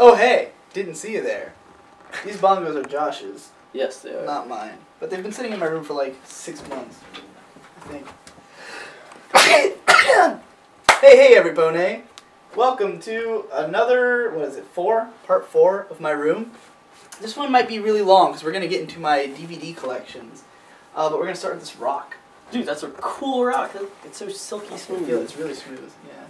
Oh, hey! Didn't see you there. These bongos are Josh's. Yes, they are. Not mine. But they've been sitting in my room for like 6 months, I think. Hey, everybody. Welcome to another, what is it, part 4 of my room. This one might be really long because we're going to get into my DVD collections. But we're going to start with this rock. Dude, that's a cool rock. It's so silky smooth. It's really smooth, yeah.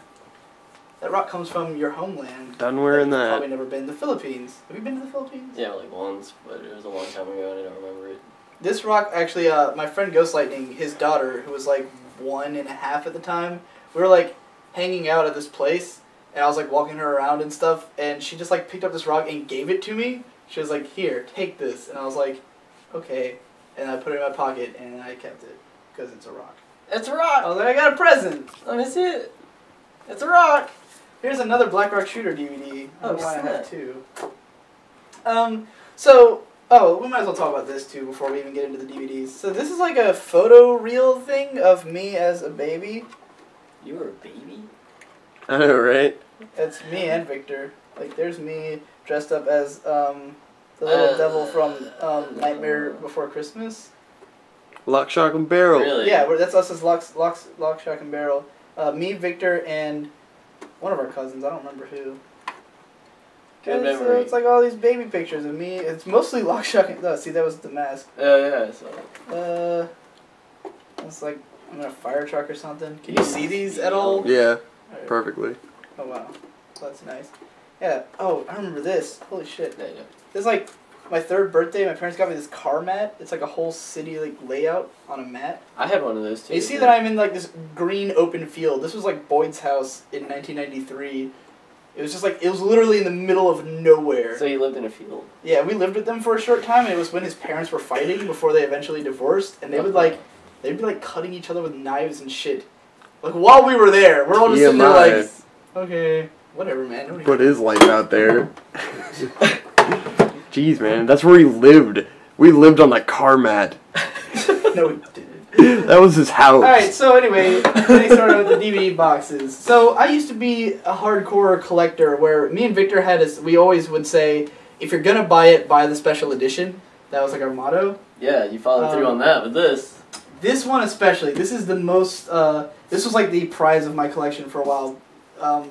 That rock comes from your homeland. Done wearing that. Probably never been. The Philippines. Have you been to the Philippines? Yeah, like once, but it was a long time ago and I don't remember it. This rock, actually, my friend Ghost Lightning, his daughter, who was like 1.5 at the time, we were like hanging out at this place, and I was like walking her around and stuff, and she just like picked up this rock and gave it to me. She was like, "Here, take this," and I was like, "Okay," and I put it in my pocket and I kept it because it's a rock. It's a rock. I was like, "I got a present." Let me see it. It's a rock. Here's another Black Rock Shooter DVD. Oh, I don't know why I have snap. 2. So, we might as well talk about this too before we even get into the DVDs. So this is like a photo reel thing of me as a baby. You were a baby? I know, right? It's me and Victor. Like, there's me dressed up as the little devil from Nightmare Before Christmas. Lock, Shock, and Barrel. Really? Yeah, that's us as Lock, Shock, and Barrel. Me, Victor, and one of our cousins. I don't remember who. Good memory. It's like all these baby pictures of me. It's mostly Lock, Shock, and... Oh, see, that was the mask. Yeah, I saw it. It's like I'm in a fire truck or something. Can you see these at all? Yeah, Right. perfectly. Oh, wow. That's nice. Yeah. Oh, I remember this. Holy shit. Yeah. This is like my 3rd birthday. My parents got me this car mat. It's like a whole city like layout on a mat. I had one of those too. You see that I'm in like this green open field. This was like Boyd's house in 1993. It was just like, it was literally in the middle of nowhere. So you lived in a field? Yeah, we lived with them for a short time, and it was when his parents were fighting before they eventually divorced, and they would like, they'd be like cutting each other with knives and shit. Like, while we were there, we're all just sitting there like, okay, whatever, man. Nobody Put his life out there. Jeez, man, that's where he lived. We lived on that car mat. No, we didn't. That was his house. Alright, so anyway, getting started with the DVD boxes. So, I used to be a hardcore collector where me and Victor had this, we always would say, if you're gonna buy it, buy the special edition. That was like our motto. Yeah, you followed through on that with this. This one especially, this is the most, this was like the prize of my collection for a while,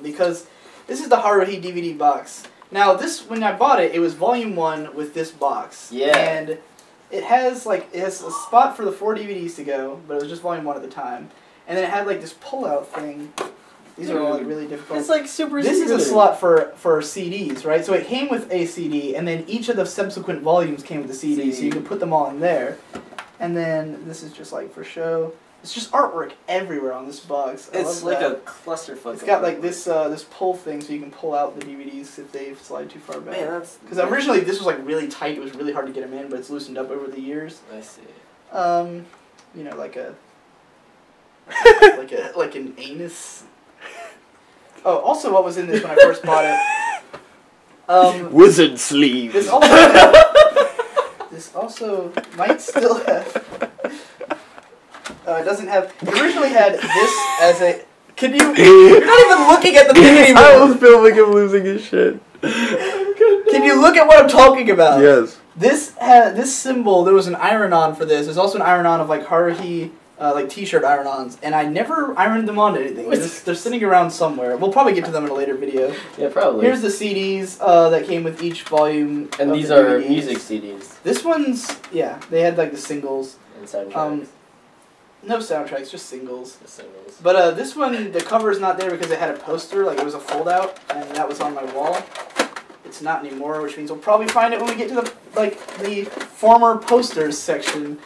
because this is the Haruhi DVD box. Now this, when I bought it, it was volume 1 with this box. Yeah. And it has a spot for the 4 DVDs to go, but it was just volume 1 at the time. And then it had like this pull-out thing. These are all like really difficult. It's like super This is a secretive. slot for CDs, right? So it came with a CD, and then each of the subsequent volumes came with a CD, so you could put them all in there. And then this is just like for show. It's just artwork everywhere on this box. I It's love like that. a clusterfuck. It's got like this this pull thing, so you can pull out the DVDs if they slide too far back. Man, that's... Because originally this was like really tight. It was really hard to get them in, but it's loosened up over the years. I see. You know, like a like an anus. Oh, also, what was in this when I first bought it? Wizard sleeve. This also might still have. It doesn't have. It originally had this as a. Can you? You're not even looking at the thing anymore. I was filming him losing his shit. Can you look at what I'm talking about? Yes. This symbol. There was an iron-on for this. There's also an iron-on of like Haruhi. Like T-shirt iron-ons, and I never ironed them onto anything. They're sitting around somewhere. We'll probably get to them in a later video. Yeah, probably. Here's the CDs that came with each volume. And of these the are DVDs. music CDs. This one's they had like the singles. And soundtracks. No soundtracks, just singles. The singles. But this one, the cover's not there because it had a poster, like it was a fold-out, and that was on my wall. It's not anymore, which means we'll probably find it when we get to the former posters section.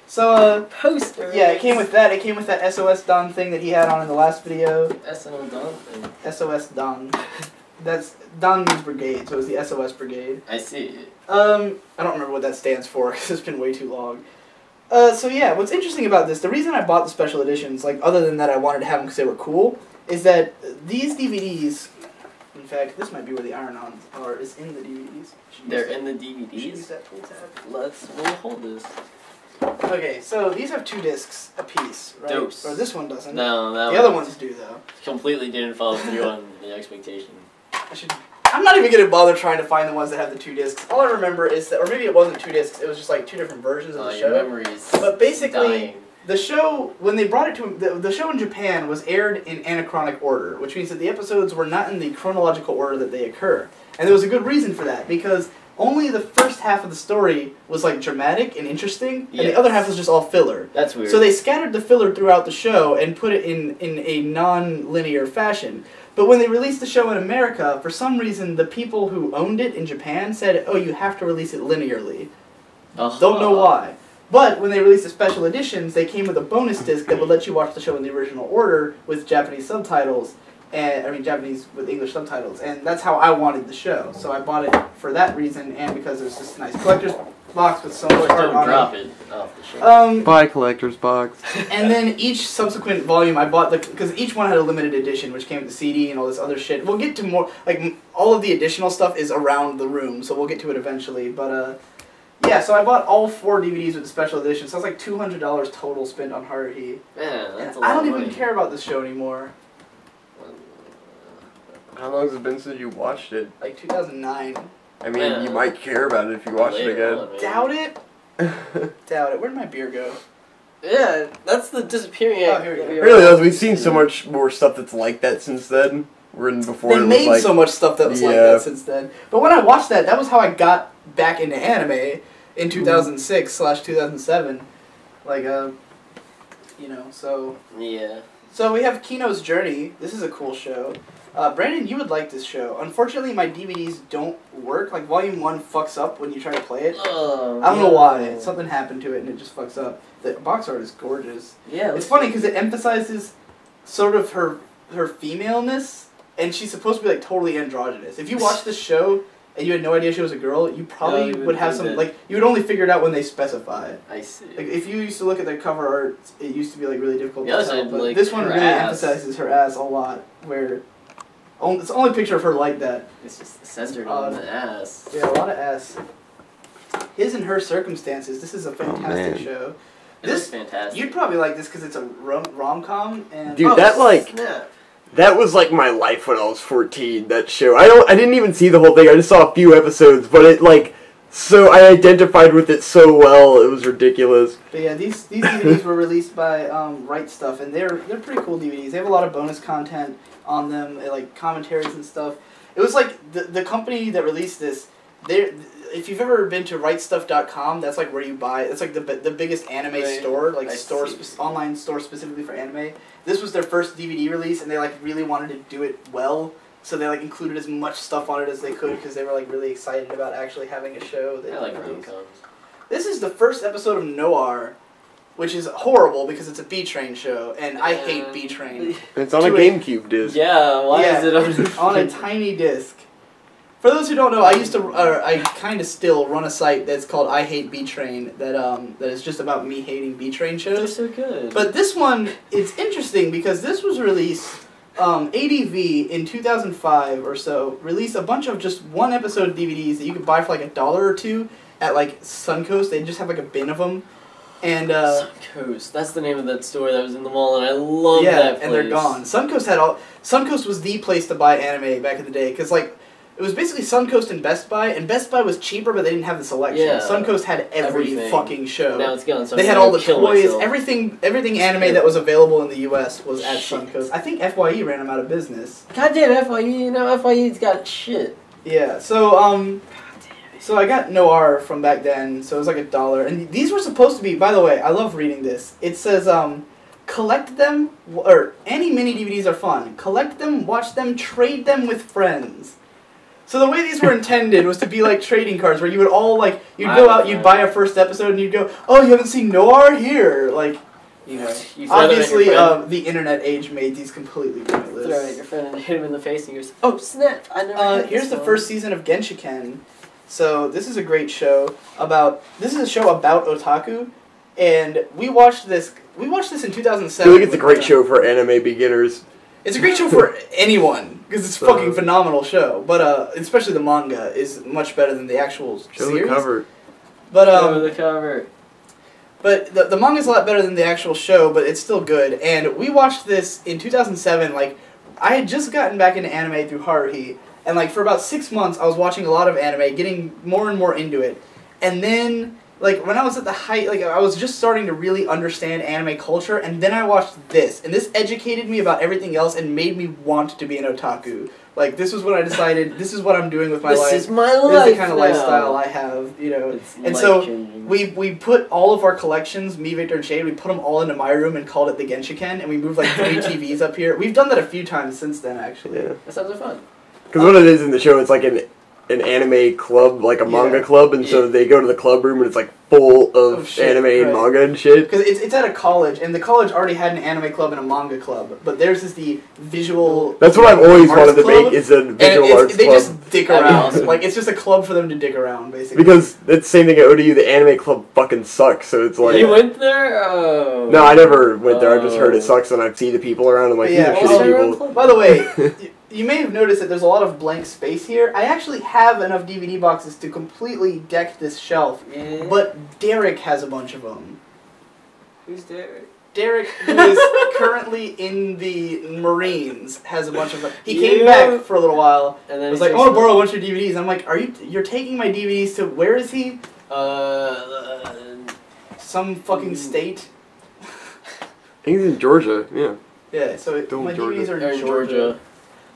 So, posters. yeah, it came with that. It came with that SOS Don thing that he had on in the last video. SNL Don thing. SOS Don. That's Don means brigade, so it was the SOS brigade. I see. I don't remember what that stands for because it's been way too long. So yeah, what's interesting about this, the reason I bought the special editions, like other than that I wanted to have them because they were cool, is that these DVDs, in fact, this might be where the iron-ons are, is in the DVDs. They're in the Should use DVDs? that pull tab. We'll hold this. Okay, so these have 2 discs apiece, right? Dose. Or this one doesn't. No, that The other ones do, though. completely didn't follow through on the expectation. I should I'm not even gonna bother trying to find the ones that have the 2 discs. All I remember is that, or maybe it wasn't 2 discs. It was just like 2 different versions of the show. Your memory's But basically, dying. the show when they brought it to the show in Japan was aired in anachronic order, which means that the episodes were not in the chronological order that they occur. And there was a good reason for that because only the first half of the story was like dramatic and interesting, and the other half was just all filler. That's weird. So they scattered the filler throughout the show and put it in a non-linear fashion. But when they released the show in America, for some reason, the people who owned it in Japan said, "Oh, you have to release it linearly." Don't know why. But when they released the special editions, they came with a bonus disc that would let you watch the show in the original order with Japanese subtitles. Japanese with English subtitles, and that's how I wanted the show. So I bought it for that reason, and because there's this nice collector's box with so much art on drop it off the shelf. Buy collector's box. And then each subsequent volume I bought because each one had a limited edition, which came with the CD and all this other shit. We'll get to more, like, all of the additional stuff is around the room, so we'll get to it eventually. But yeah, so I bought all 4 DVDs with the special edition, so it's like $200 total spent on Haruhi. Man, that's a lot I don't of even money. care about this show anymore. How long has it been since you watched it? Like 2009. I mean, you might care about it if you watch it again. Doubt it. Doubt it. Where'd my beer go? Yeah, that's the disappearing Oh, act. here we go. It really does. We've seen so much more stuff that's like that since then. Before They it was made like, so much stuff that was like that since then. But when I watched that was how I got back into anime in 2006/2007. Like, you know, so... Yeah. So we have Kino's Journey. This is a cool show. Brandon, you would like this show. Unfortunately, my DVDs don't work. Like, Volume 1 fucks up when you try to play it. I don't know why. Something happened to it and it just fucks up. The box art is gorgeous. Yeah. It's funny because it emphasizes sort of her femaleness, and she's supposed to be, like, totally androgynous. If you watch this show and you had no idea she was a girl, you probably would have some, like, you would only figure it out when they specify it. I see. Like, if you used to look at the cover art, it used to be, like, really difficult to tell, side, but like, this one her really ass. emphasizes her ass a lot, where it's the only picture of her like that. It's just centered on the ass. Yeah, a lot of ass. His and Her Circumstances. This is a fantastic show. This is fantastic. You'd probably like this because it's a rom-com. And Dude, that, like... Snap. That was like my life when I was 14, that show. I didn't even see the whole thing, I just saw a few episodes, but it like, so I identified with it so well, it was ridiculous. But yeah, these DVDs were released by Right Stuff, and they're pretty cool DVDs. They have a lot of bonus content on them, like commentaries and stuff. It was like, the company that released this, if you've ever been to rightstuff.com, that's like where you buy, it's like the biggest anime store, like online store specifically for anime. This was their first DVD release, and they like really wanted to do it well, so they like included as much stuff on it as they could because they were like really excited about actually having a show. I like rom-coms. This is the first episode of Noir, which is horrible because it's a B-Train show, and I hate B-Train. It's on a GameCube disc. Yeah, why is it on a tiny disc? For those who don't know, I kind of still run a site that's called I Hate B-Train that is just about me hating B-Train shows. They're so good. But this one, it's interesting because this was released, ADV in 2005 or so, released a bunch of just one episode DVDs that you could buy for like $1 or $2 at like Suncoast. They just have like a bin of them. And Suncoast, that's the name of that store that was in the mall, and I love that place. And they're gone. Suncoast was the place to buy anime back in the day because like, it was basically Suncoast and Best Buy was cheaper, but they didn't have the selection. Yeah, Suncoast had everything. Fucking show. Now it's gone. So they had all the toys, everything anime that was available in the U.S. was at Suncoast. I think FYE ran them out of business. Goddamn FYE, you know, FYE's got shit. Yeah, so, so I got Noir from back then, so it was like $1. And these were supposed to be, by the way, I love reading this. It says, collect them, or any mini DVDs are fun. Collect them, watch them, trade them with friends. So the way these were intended was to be like trading cards, where you would all like, you'd go out, you'd buy a first episode, and you'd go, oh, you haven't seen Noir? Here, like, you know. Obviously, the internet age made these completely pointless. Throw it at your friend and hit him in the face, and he goes, oh snap! I never. Here's the first season of Genshiken. So this is a great show about. This is a show about otaku, and we watched this. We watched this in 2007. I feel like it's a great show for anime beginners. It's a great show for anyone, because it's a fucking phenomenal show. But especially the manga is much better than the actual series. Show the cover. But show the cover. But the manga's a lot better than the actual show, but it's still good. And we watched this in 2007. Like, I had just gotten back into anime through Haruhi, And like for about 6 months, I was watching a lot of anime, getting more and more into it. And then, like when I was at the height, like I was just starting to really understand anime culture, and then I watched this, and this educated me about everything else and made me want to be an otaku. Like this was when I decided this is what I'm doing with my life. This is my life. This is the kind of now. lifestyle I have, you know. It's And so life-changing. we put all of our collections, me, Victor, and Shade, we put them all into my room and called it the Genshiken, and we moved like 3 TVs up here. We've done that a few times since then, actually. Yeah. That sounds like fun. Because what it is in the show, it's like an anime club, like a manga club, and so they go to the club room and it's like full of anime and manga and shit. Because it's at a college, and the college already had an anime club and a manga club, but theirs is the visual. That's what I've always wanted to club, make, is a visual and arts they club. just dick around. Like, it's just a club for them to dick around, basically. Because it's the same thing at ODU, the anime club fucking sucks, so it's like... You went there? Oh. No, I never went there, I just heard it sucks, and I see the people around, and I'm like, these are shitty people. By the way, you may have noticed that there's a lot of blank space here. I actually have enough DVD boxes to completely deck this shelf, but Derek has a bunch of them. Who's Derek? Derek, who is currently in the Marines, has a bunch of them. He came back for a little while and then was like, I want to borrow a bunch of DVDs. I'm like, you're taking my DVDs to, where is he? Some fucking state. I think he's in Georgia, yeah. Yeah, so my Georgia. DVDs are in Georgia.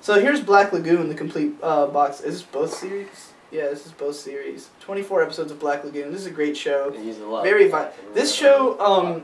So here's Black Lagoon, the complete box. Is this both series? Yeah, this is both series. 24 episodes of Black Lagoon. This is a great show. Very violent. This show,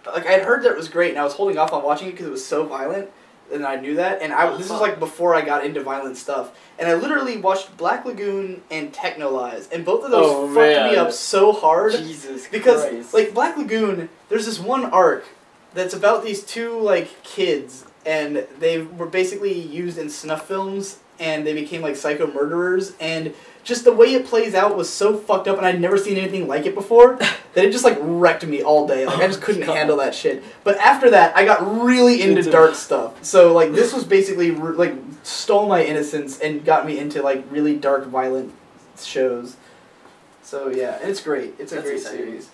like I had heard that it was great, and I was holding off on watching it because it was so violent, and I knew that. And this was like before I got into violent stuff. And I literally watched Black Lagoon and Technolize, and both of those fucked me up so hard. Jesus because Christ. like Black Lagoon, there's this one arc that's about these two like kids, and they were basically used in snuff films, and they became like psycho murderers, and just the way it plays out was so fucked up, and I'd never seen anything like it before, that it just like wrecked me all day. Like I just couldn't handle that shit. But after that, I got really into dark stuff. So like this was basically like stole my innocence and got me into like really dark, violent shows. So yeah, and it's great. It's a great series.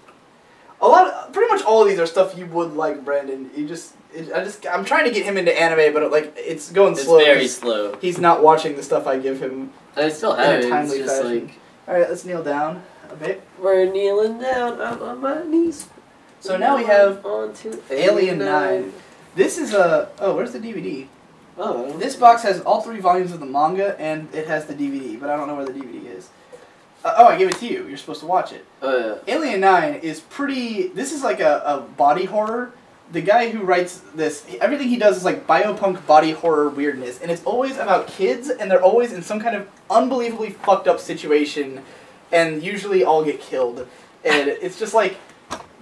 Pretty much all of these are stuff you would like, Brandon. I'm trying to get him into anime, but like it's going slow. It's very slow. He's not watching the stuff I give him. I still have in it. a timely It's just fashion. like, all right, let's kneel down a bit. we're kneeling down. I'm on my knees. So now we have on to Alien 9. This is where's the DVD? Oh. This box has all 3 volumes of the manga, and it has the DVD, but I don't know where the DVD is. I gave it to you. You're supposed to watch it. Oh, yeah. Alien 9 is pretty... This is like a body horror. The guy who writes this, everything he does is like biopunk body horror weirdness, and it's always about kids, and they're always in some kind of unbelievably fucked up situation, and usually all get killed. And it's just like...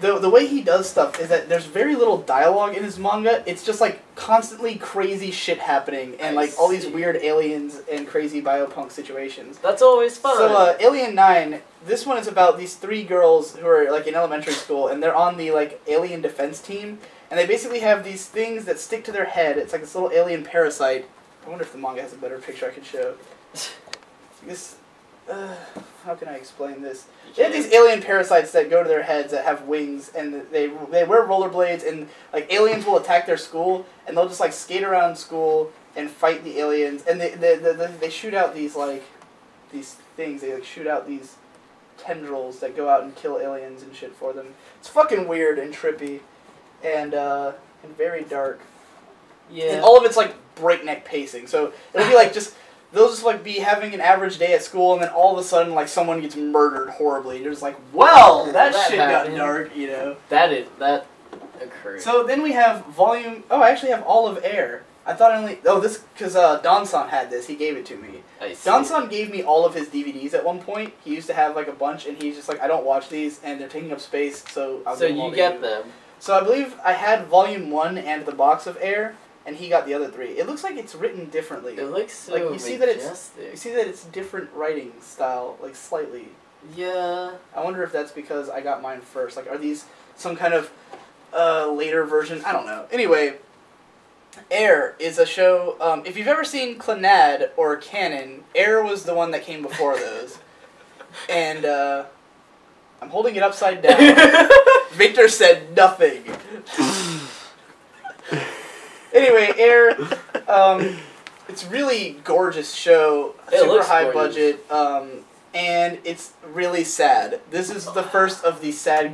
The way he does stuff is that there's very little dialogue in his manga. It's just like constantly crazy shit happening and like all these weird aliens and crazy biopunk situations. That's always fun. So Alien 9, this one is about these 3 girls who are like in elementary school, and they're on the like alien defense team, and they basically have these things that stick to their head. It's like this little alien parasite. I wonder if the manga has a better picture I could show. This, how can I explain this? They have these alien parasites that go to their heads that have wings, and they wear rollerblades, and like aliens will attack their school, and they'll just like skate around school and fight the aliens, and they shoot out these like these things. They like shoot out these tendrils that go out and kill aliens and shit for them. It's fucking weird and trippy, and very dark. Yeah. And all of it's like breakneck pacing. So it'll be like just. They'll just like be having an average day at school, and then all of a sudden like someone gets murdered horribly. You're just like, well, that shit got dark, you know. That occurred. So then we have volume. Oh, I actually have all of Air. I thought I only. Oh, this because Don-san had this. He gave it to me. Don-san gave me all of his DVDs at one point. He used to have like a bunch, and he's just like, I don't watch these, and they're taking up space, so I'll. So give them all you to get them. So I believe I had volume 1 and the box of Air. And he got the other 3. It looks like it's written differently. It looks so like you see that majestic. it's different writing style, like slightly. Yeah. I wonder if that's because I got mine first. Like, are these some kind of later version? I don't know. Anyway, Air is a show. If you've ever seen Clannad or Canon, Air was the one that came before those. And I'm holding it upside down. Victor said nothing. Anyway, Air, It's really gorgeous show, It super looks high gorgeous. budget, and it's really sad. This is the first of the sad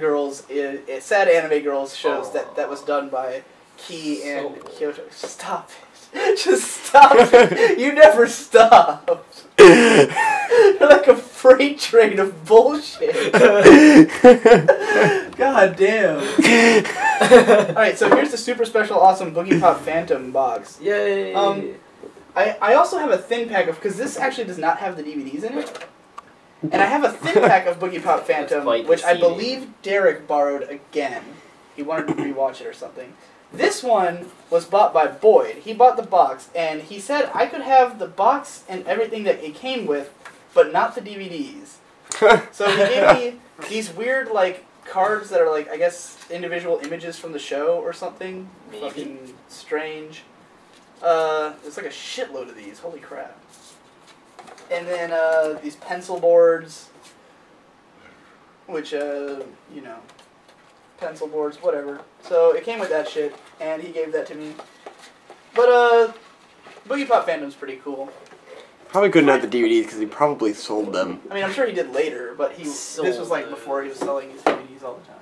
sad anime girls shows that was done by Key and Kyoto. Stop it! Just stop it! You never stop. You're like a freight train of bullshit. God damn. Alright, so here's the super special awesome Boogiepop Phantom box. Yay! I also have a thin pack of, because this actually does not have the DVDs in it. And I have a thin pack of Boogiepop Phantom, which I believe Derek borrowed again. He wanted to rewatch it or something. This one was bought by Boyd. He bought the box, and he said I could have the box and everything that it came with, but not the DVDs. So he gave me these weird, like, cards that are, like, I guess, individual images from the show or something. Maybe. Fucking strange. There's like a shitload of these. Holy crap. And then, these pencil boards, which, you know, pencil boards, whatever. So it came with that shit, and he gave that to me. But, Boogiepop Phantom's pretty cool. Probably couldn't have the DVDs because he probably sold them. I mean, I'm sure he did later, but this was like before he was selling his DVDs all the time.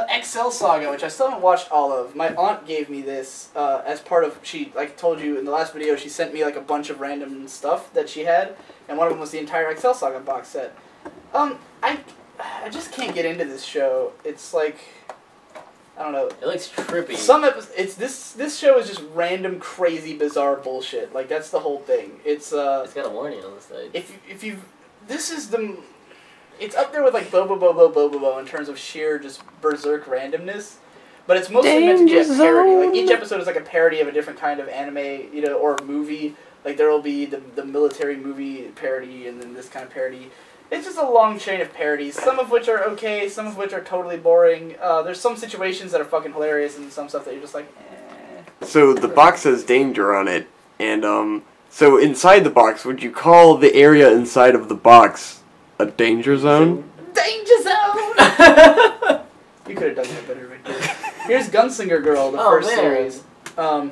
Exile Saga, which I still haven't watched all of. My aunt gave me this as part of, like I told you in the last video, she sent me like a bunch of random stuff that she had, and one of them was the entire Exile Saga box set. I just can't get into this show. It's like, I don't know. It looks trippy. Some this show is just random, crazy, bizarre bullshit. Like that's the whole thing. It's got a warning on the side. It's up there with like Bobo in terms of sheer just berserk randomness, but it's mostly meant to be a parody. Like each episode is like a parody of a different kind of anime, you know, or movie. Like there will be the military movie parody, and then this kind of parody. It's just a long chain of parodies, some of which are okay, some of which are totally boring. There's some situations that are fucking hilarious, and some stuff that you're just like, eh. So the box says danger on it, and so inside the box, would you call the area inside of the box a danger zone? Danger zone! You could have done that better right there. Here's Gunslinger Girl, the first series. By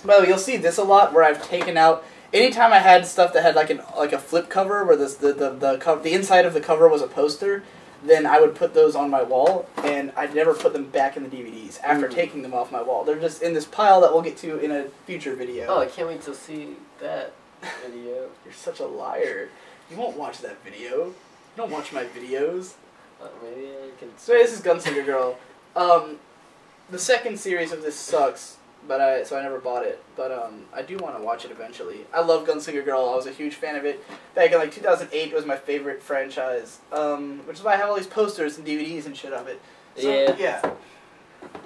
the way, you'll see this a lot where I've taken out. Anytime I had stuff that had like a flip cover where the inside of the cover was a poster, then I would put those on my wall, and I'd never put them back in the DVDs after taking them off my wall. They're just in this pile that we'll get to in a future video. Oh, I can't wait to see that video. You're such a liar. You won't watch that video. You don't watch my videos. Maybe I can... So this is Gunslinger Girl. The second series of this sucks, but so I never bought it. But I do want to watch it eventually. I love Gunslinger Girl. I was a huge fan of it back in like 2008. It was my favorite franchise, which is why I have all these posters and DVDs and shit of it. So, yeah.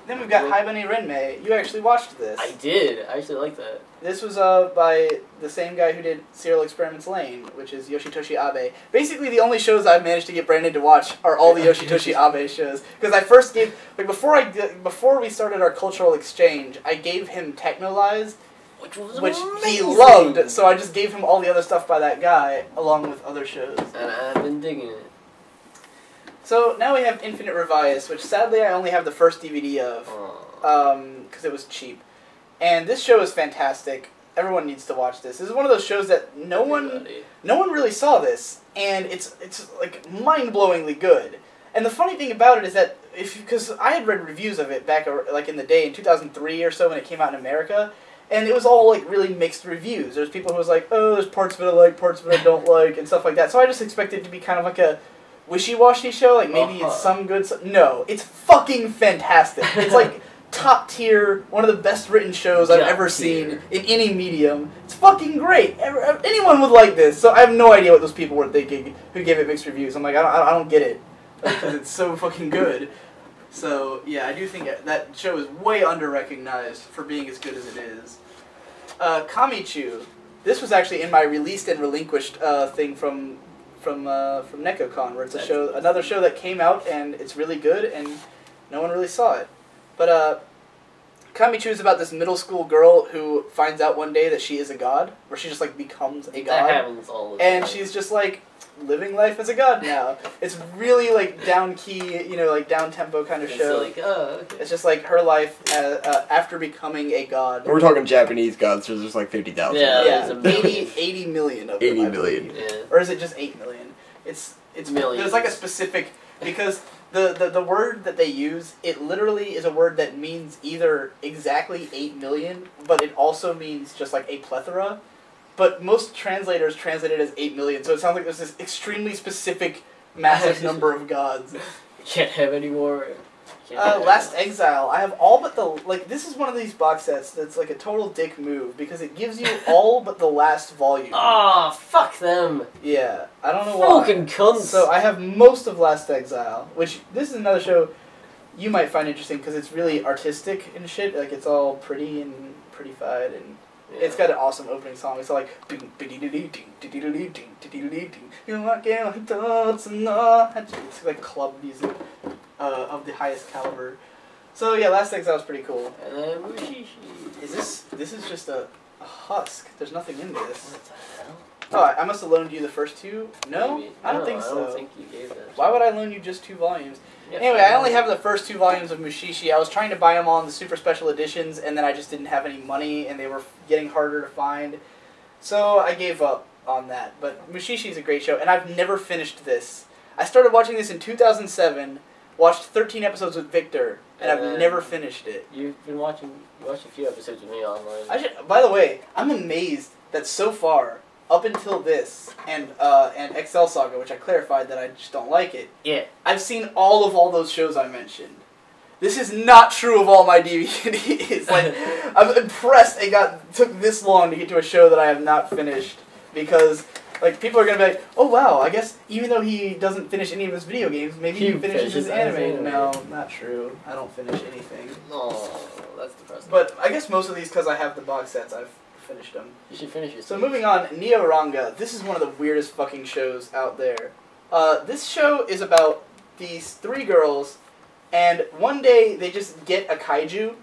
Then we've got Haibane Renmei. You actually watched this. I did. I actually like that. This was by the same guy who did Serial Experiments Lane, which is Yoshitoshi Abe. Basically, the only shows I've managed to get Brandon to watch are all the Yoshitoshi Abe shows. Because I first gave, like, before we started our cultural exchange, I gave him Technolize, which he loved. So I just gave him all the other stuff by that guy, along with other shows. And I've been digging it. So now we have Infinite Ryvius, which sadly I only have the first DVD of, because it was cheap. And this show is fantastic. Everyone needs to watch this. This is one of those shows that no one really saw this, and it's like mind-blowingly good. And the funny thing about it is that because I had read reviews of it back like in the day in 2003 or so when it came out in America, and it was all like really mixed reviews. There's people who was like, oh, there's parts of it I like, parts of it I don't like, and stuff like that. So I just expected it to be kind of like a wishy-washy show, like maybe it's some good. No, it's fucking fantastic. It's like top tier, one of the best written shows I've ever seen in any medium. It's fucking great. Anyone would like this. So I have no idea what those people were thinking who gave it mixed reviews. I'm like, I don't get it because it's so fucking good. So yeah, I do think that show is way under-recognized for being as good as it is. Kamichu. This was actually in my released and relinquished thing from NecoCon, where it's another show that came out and it's really good and no one really saw it. But Kamichu is about this middle school girl who finds out one day that she is a god, where she just like becomes a god. That happens all the time. And she's just like living life as a god now. It's really like down key, like down tempo kind of It's show. like, oh, okay. It's just like her life after becoming a god. We're talking Japanese gods, so there's like 50,000. Yeah. Yeah, 80 million of them. 80 I million. believe. Yeah. Or is it just 8 million? It's Millions. There's like a specific, because the word that they use, it literally is a word that means either exactly 8 million, but it also means just like a plethora. But most translators translate it as 8 million, so it sounds like there's this extremely specific, massive number of gods. Can't have any more. Last Exile, I have all but this is one of these box sets that's like a total dick move, because it gives you all but the last volume. Ah, fuck them. Yeah, I don't know why. Fucking cunts. So I have most of Last Exile, which this is another show you might find interesting, because it's really artistic and shit, like it's all pretty and prettified, and it's got an awesome opening song. It's all like it's like club music of the highest caliber. So yeah, Last Exile is pretty cool. And then Mushishi. This is just a husk. There's nothing in this. What the hell? Oh, I must have loaned you the first two? No? Maybe. I don't think so. I don't think you gave that. Why would I loan you just 2 volumes? Yeah, Anyway, I only have the first 2 volumes of Mushishi. I was trying to buy them all in the super special editions, and then I just didn't have any money, and they were getting harder to find. So I gave up on that. But Mushishi is a great show, and I've never finished this. I started watching this in 2007, watched 13 episodes with Victor, and I've never finished it. You watched a few episodes with me online. By the way, I'm amazed that so far, up until this, and Exile Saga, which I clarified that I just don't like it, Yeah. I've seen all those shows I mentioned. This is not true of all my DVDs. Like, I'm impressed it took this long to get to a show that I have not finished, because like people are gonna be like, oh wow, I guess even though he doesn't finish any of his video games, maybe he finishes his anime. No, not true. I don't finish anything. Oh, that's depressing. But I guess most of these, because I have the box sets, I've finished them. You should finish it. So moving on, Neo-Ranga. This is one of the weirdest fucking shows out there. This show is about these 3 girls, and one day they just get a kaiju.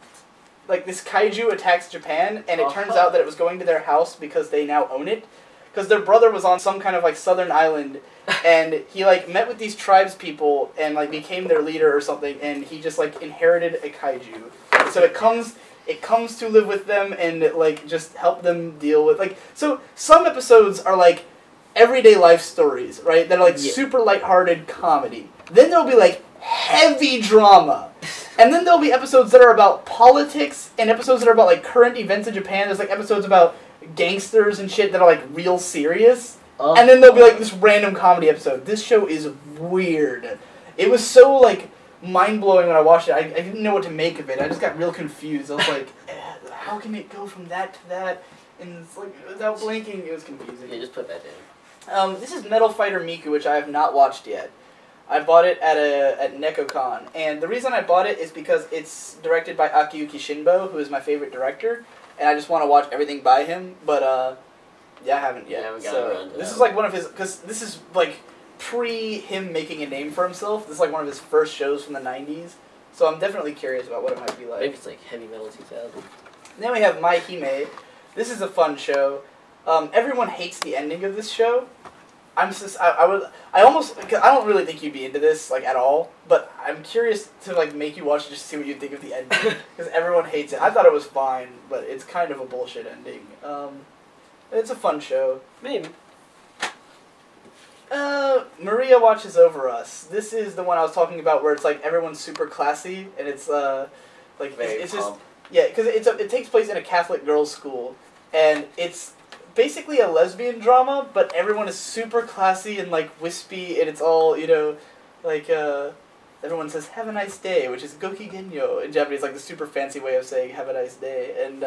Like, this kaiju attacks Japan, and it turns out that it was going to their house because they now own it. Because their brother was on some kind of, like, southern island, and he, like, met with these tribes people and, like, became their leader or something, and he just, like, inherited a kaiju. So it comes to live with them and, like, just help them deal with, like... So, some episodes are, like, everyday life stories, right? That are, like, super lighthearted comedy. Then there'll be, like, heavy drama. And then there'll be episodes that are about politics, and episodes that are about, like, current events in Japan. There's, like, episodes about gangsters and shit that are, like, real serious. And then there'll be, like, this random comedy episode. This show is weird. It was so, like, mind-blowing when I watched it. I didn't know what to make of it. I just got real confused. I was like, how can it go from that to that? And it's like, without blinking, it was confusing. Yeah, just put that down. This is Metal Fighter Miku, which I have not watched yet. I bought it at NekoCon, and the reason I bought it is because it's directed by Akiyuki Shinbo, who is my favorite director, and I just want to watch everything by him, but, yeah, I haven't yet. Yeah, we got around to this that. is like one of his, because this is, like, pre-him making a name for himself. This is, like, one of his first shows from the 90s, so I'm definitely curious about what it might be like. Maybe it's like Heavy Metal 2000. Then we have My Hime. This is a fun show. Everyone hates the ending of this show. I don't really think you'd be into this, like, at all, but I'm curious to, like, make you watch it just to see what you think of the ending, because everyone hates it. I thought it was fine, but it's kind of a bullshit ending. It's a fun show. Maybe. Maria Watches Over Us. This is the one I was talking about where it's, like, everyone's super classy, and it's, like, it's just, yeah, because it takes place in a Catholic girls' school, and it's basically a lesbian drama, but everyone is super classy and, like, wispy, and it's all, like, everyone says, have a nice day, which is goki genyo in Japanese, like the super fancy way of saying have a nice day, and,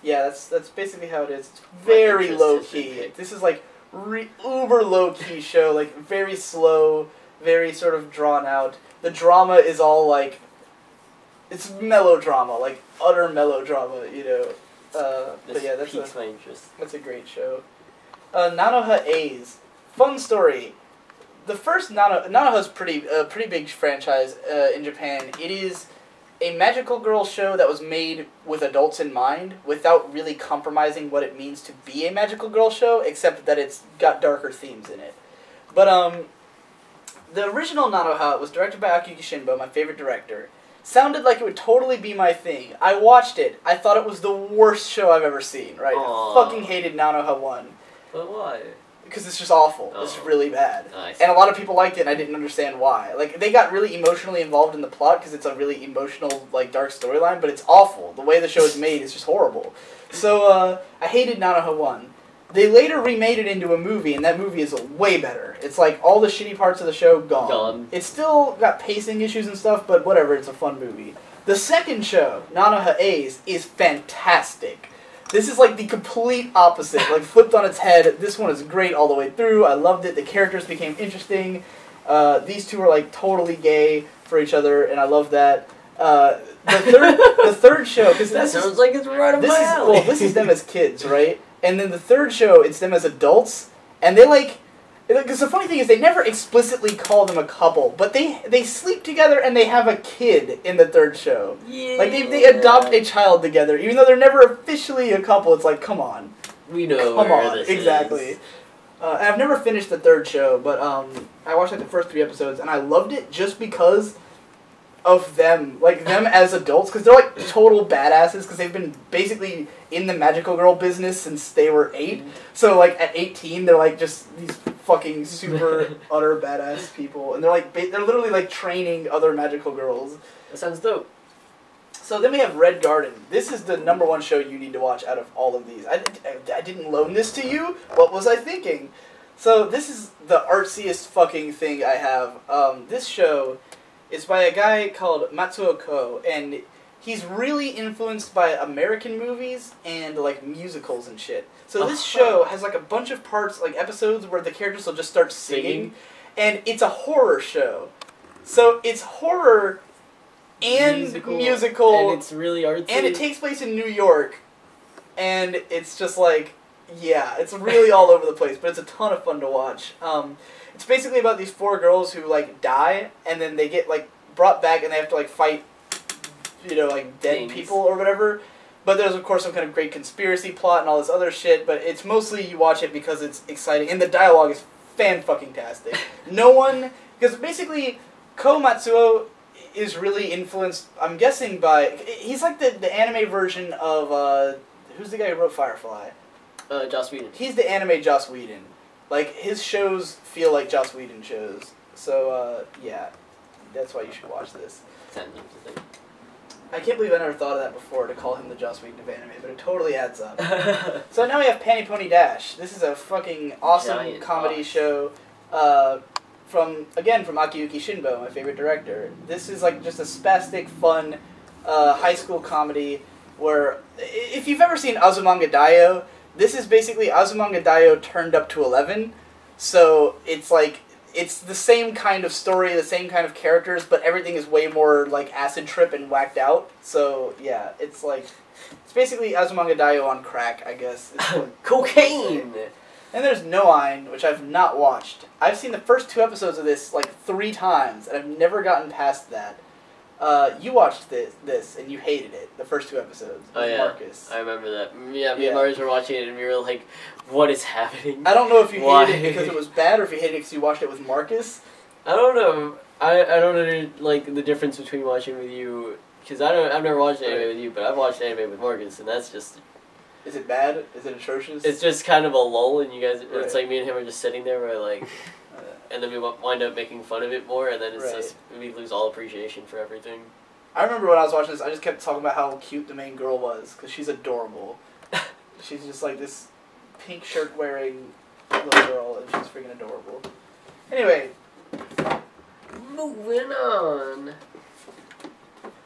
yeah, that's basically how it is. It's very low-key. This is, like, uber low-key show, like, very slow, very sort of drawn out. The drama is all, like, it's melodrama, like, utter melodrama, but yeah, that's piques my interest. That's a great show. Nanoha A's. Fun story. The first Nanoha's pretty big franchise in Japan. It is a magical girl show that was made with adults in mind, without really compromising what it means to be a magical girl show, except that it's got darker themes in it. But the original Nanoha was directed by Akiyuki Shinbo, my favorite director. Sounded like it would totally be my thing. I watched it. I thought it was the worst show I've ever seen, right? Aww. I fucking hated Nanoha 1. But why? Because it's just awful. Oh. It's really bad. I see. And a lot of people liked it, and I didn't understand why. Like, they got really emotionally involved in the plot, because it's a really emotional, like, dark storyline, but it's awful. The way the show is made is just horrible. So, I hated Nanoha 1. They later remade it into a movie, and that movie is way better. It's like all the shitty parts of the show gone. It's still got pacing issues and stuff, but whatever, it's a fun movie. The second show, Nanoha Ace, is fantastic. This is like the complete opposite, like flipped on its head. This one is great all the way through. I loved it. The characters became interesting. These two are like totally gay for each other, and I love that. The third show, because that sounds like it's right up my alley. Well, this is them as kids, right? And then the third show, it's them as adults, and they like. Because the funny thing is, they never explicitly call them a couple, but they sleep together and they have a kid in the third show. Yeah. Like, they adopt a child together, even though they're never officially a couple. It's like, come on. We know come where on. this Exactly. is. And I've never finished the third show, but I watched like the first 3 episodes, and I loved it just because of them. Like, them as adults, because they're like total badasses, because they've been basically in the magical girl business since they were 8. So, like, at 18, they're like just these fucking super utter badass people, and they're like they're literally like training other magical girls. That sounds dope. So then we have Red Garden. This is the #1 show you need to watch out of all of these. I didn't loan this to you. What was I thinking? So this is the artsiest fucking thing I have. This show is by a guy called Matsuo Ko, and he's really influenced by American movies and like musicals and shit. So this show has like a bunch of parts, like episodes where the characters will just start singing, and it's a horror show. So it's horror and musical, and it's really artsy. and it takes place in New York, and it's just like, yeah, it's really all over the place, but it's a ton of fun to watch. It's basically about these 4 girls who like die, and then they get like brought back, and they have to like fight, you know, like dead people or whatever. But there's, of course, some kind of great conspiracy plot and all this other shit, but it's mostly you watch it because it's exciting, and the dialogue is fan-fucking-tastic. No one... Because basically, Ko Matsuo is really influenced, I'm guessing, by... He's like the anime version of... who's the guy who wrote Firefly? Joss Whedon. He's the anime Joss Whedon. Like, his shows feel like Joss Whedon shows. So, yeah. That's why you should watch this. I can't believe I never thought of that before, to call him the Joss Whedon of anime, but it totally adds up. So now we have Panty Pony Dash. This is a fucking awesome Giant comedy box. show from Akiyuki Shinbo, my favorite director. This is like just a spastic, fun high school comedy where, if you've ever seen Azumanga Daioh, this is basically Azumanga Daioh turned up to 11. So it's like, it's the same kind of story, the same kind of characters, but everything is way more like acid trip and whacked out. So yeah, it's like, it's basically Azumanga Daioh on crack, I guess. Cocaine! And there's Noir, which I've not watched. I've seen the first 2 episodes of this like 3 times, and I've never gotten past that. You watched this and you hated it, the first 2 episodes. Oh yeah, Marcus. I remember that. Yeah, me and Marcus were watching it and we were like, what is happening? I don't know if you Why? hated it because it was bad or if you hated it because you watched it with Marcus. I don't know. I don't know like the difference between watching with you, because I've never watched anime with you, but I've watched anime with Marcus, and that's just... Is it bad? Is it atrocious? It's just kind of a lull, and you guys, Right. it's like me and him are just sitting there, where like, and then we wind up making fun of it more, and then it's just, we lose all appreciation for everything. I remember when I was watching this, I just kept talking about how cute the main girl was, because she's adorable. She's just like this pink shirt wearing little girl, and she's freaking adorable. Anyway. Moving on.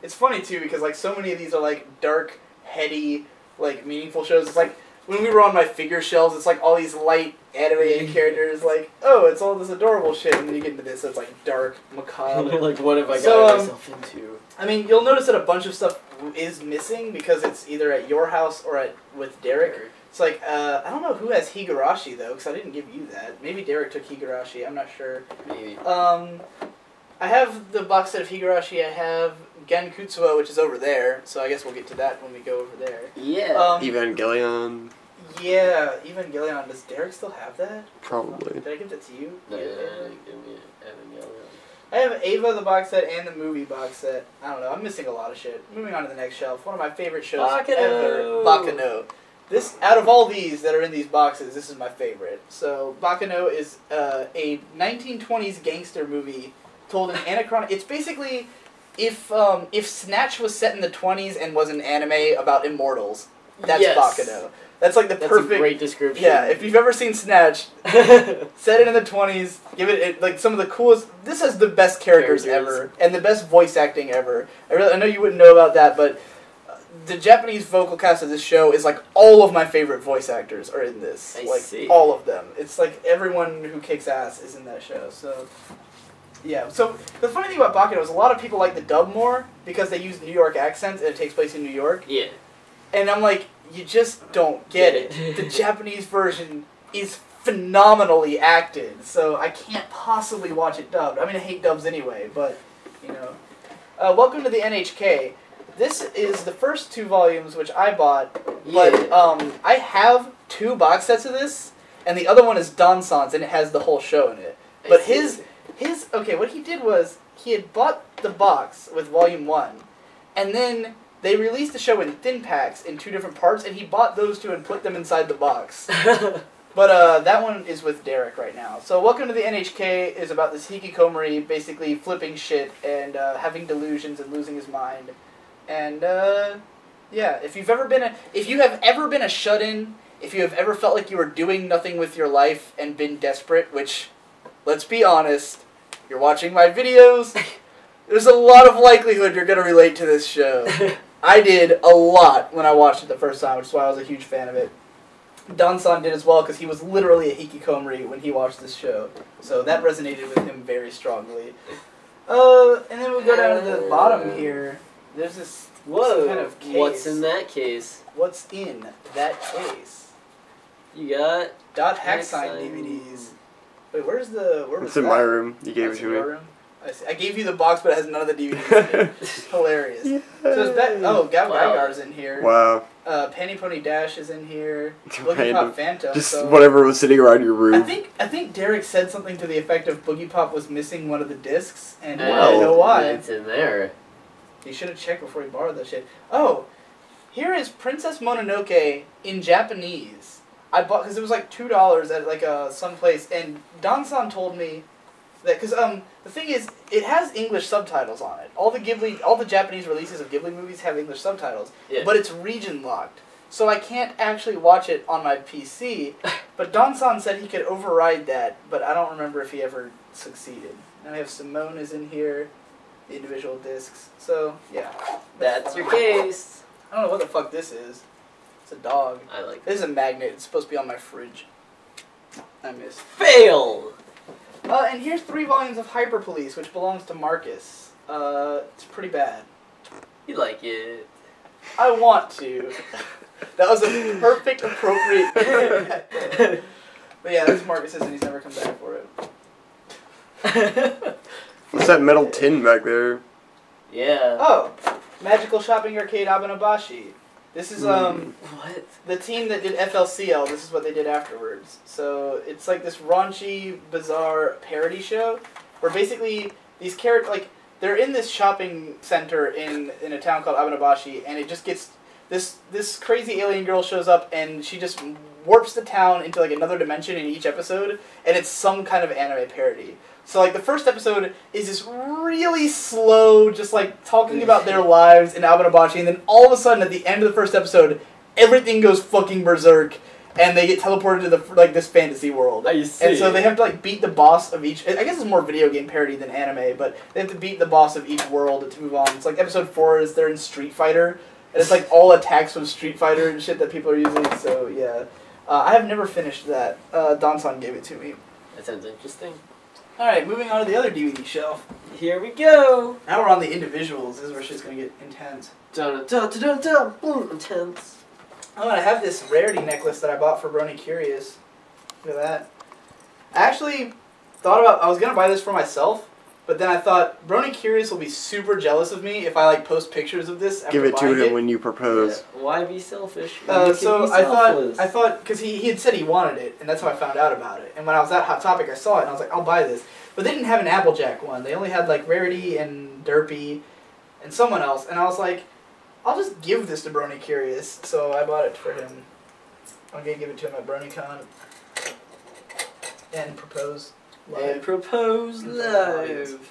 It's funny too, because like so many of these are like dark, heady, like meaningful shows. It's like when we were on my figure shelves, it's like all these light animated characters, like, oh, it's all this adorable shit, and then you get into this, so it's like dark, macabre. Like, what have I got myself into? I mean, you'll notice that a bunch of stuff is missing because it's either at your house or with Derek. It's like, I don't know who has Higurashi, though, because I didn't give you that. Maybe Derek took Higurashi, I'm not sure. Maybe. I have the box set of Higurashi. I have Genkutsuo, which is over there, so I guess we'll get to that when we go over there. Yeah. Evangelion. Yeah, Evangelion. Does Derek still have that? Probably. Did I give that to you? No, give me Evangelion. I have Ava the box set and the movie box set. I don't know. I'm missing a lot of shit. Moving on to the next shelf. One of my favorite shows ever. Bakano. This, out of all these that are in these boxes, this is my favorite. So, Bakano is a 1920s gangster movie told in anachronistic. It's basically if Snatch was set in the 20s and was an anime about immortals. That's Bakano. That's like that's perfect. That's a great description. Yeah, if you've ever seen Snatch, set it in the 20s, give it like some of the coolest. This has the best characters ever and the best voice acting ever. I know you wouldn't know about that, but the Japanese vocal cast of this show is like all of my favorite voice actors are in this. I like see. All of them. It's like everyone who kicks ass is in that show. So yeah. So the funny thing about Bakano is a lot of people like the dub more because they use New York accents and it takes place in New York. Yeah. And I'm like, you just don't get it. The Japanese version is phenomenally acted, so I can't possibly watch it dubbed. I mean, I hate dubs anyway, but, you know. Welcome to the NHK. This is the first 2 volumes, which I bought, but I have 2 box sets of this, and the other one is Dansan's, and it has the whole show in it. But okay, what he did was, he had bought the box with volume 1, and then they released the show in thin packs in 2 different parts, and he bought those 2 and put them inside the box. But that one is with Derek right now. So Welcome to the NHK is about this hikikomori basically flipping shit and having delusions and losing his mind. And yeah, if you have ever been a shut-in, if you have ever felt like you were doing nothing with your life and been desperate, which, let's be honest, you're watching my videos, there's a lot of likelihood you're going to relate to this show. I did a lot when I watched it the first time, which is why I was a huge fan of it. Dansan did as well, because he was literally a hikikomori when he watched this show. So that resonated with him very strongly. And then we'll go down to the bottom here. There's this kind of case. What's in that case? What's in that case? You got Dot Hack Sign DVDs. Wait, where was It's that? in my room. You gave it to me. Room? I gave you the box, but it has none of the DVDs in it. It's hilarious. Yeah. So it's Gaigar's in here. Wow. Penny Pony Dash is in here. Boogiepop Phantom. Just whatever was sitting around your room. I think Derek said something to the effect of Boogiepop was missing one of the discs, and I don't know why. It's in there. He should have checked before he borrowed that shit. Oh, here is Princess Mononoke in Japanese. I bought because it was like $2 at like some place, and Dansan told me that because the thing is it has English subtitles on it. All the Japanese releases of Ghibli movies have English subtitles, but it's region locked, so I can't actually watch it on my PC. But Dansan said he could override that, but I don't remember if he ever succeeded. Now we have Simone is in here, the individual discs. So yeah, that's your case. I don't know what the fuck this is. It's a dog. I like this. Is a magnet. It's supposed to be on my fridge. I missed. Fail! And here's 3 volumes of Hyper Police, which belongs to Marcus. It's pretty bad. You like it. I want to. That was a perfect, appropriate... But yeah, this is Marcus's and he's never come back for it. What's that metal tin back there? Yeah. Oh! Magical Shopping Arcade Abenobashi. This is, what? The team that did FLCL, this is what they did afterwards. So, it's like this raunchy, bizarre parody show, where basically, these characters, like, they're in this shopping center in a town called Abenobashi, and it just gets, this crazy alien girl shows up, and she just warps the town into, like, another dimension in each episode, and it's some kind of anime parody. So, like, the first episode is this really slow, just, like, talking about their lives in Abenobashi, and then all of a sudden, at the end of the first episode, everything goes fucking berserk, and they get teleported to, this fantasy world. I see. And so they have to, beat the boss of each... I guess it's more video game parody than anime, but they have to beat the boss of each world to move on. It's like, episode 4 is they're in Street Fighter, and it's, all attacks from Street Fighter and shit that people are using, so, yeah. I have never finished that. Dansan gave it to me. That sounds interesting. Alright, moving on to the other DVD shelf. Here we go. Now we're on the individuals. This is where shit's gonna get intense. Dun dun dun dun dun. Boom, intense. Oh, and I have this Rarity Necklace that I bought for Brony Curious. Look at that. I actually thought about, I was gonna buy this for myself, But then I thought Brony Curious will be super jealous of me if I like post pictures of this. After Give it to buying him when you propose. Yeah. Why be selfish? So I thought because he had said he wanted it, and that's how I found out about it. And when I was at Hot Topic, I saw it, and I was like, I'll buy this. But they didn't have an Applejack one. They only had like Rarity and Derpy, and someone else. And I was like, I'll just give this to Brony Curious. So I bought it for him. I'm gonna give it to him at BronyCon and propose live. And propose live.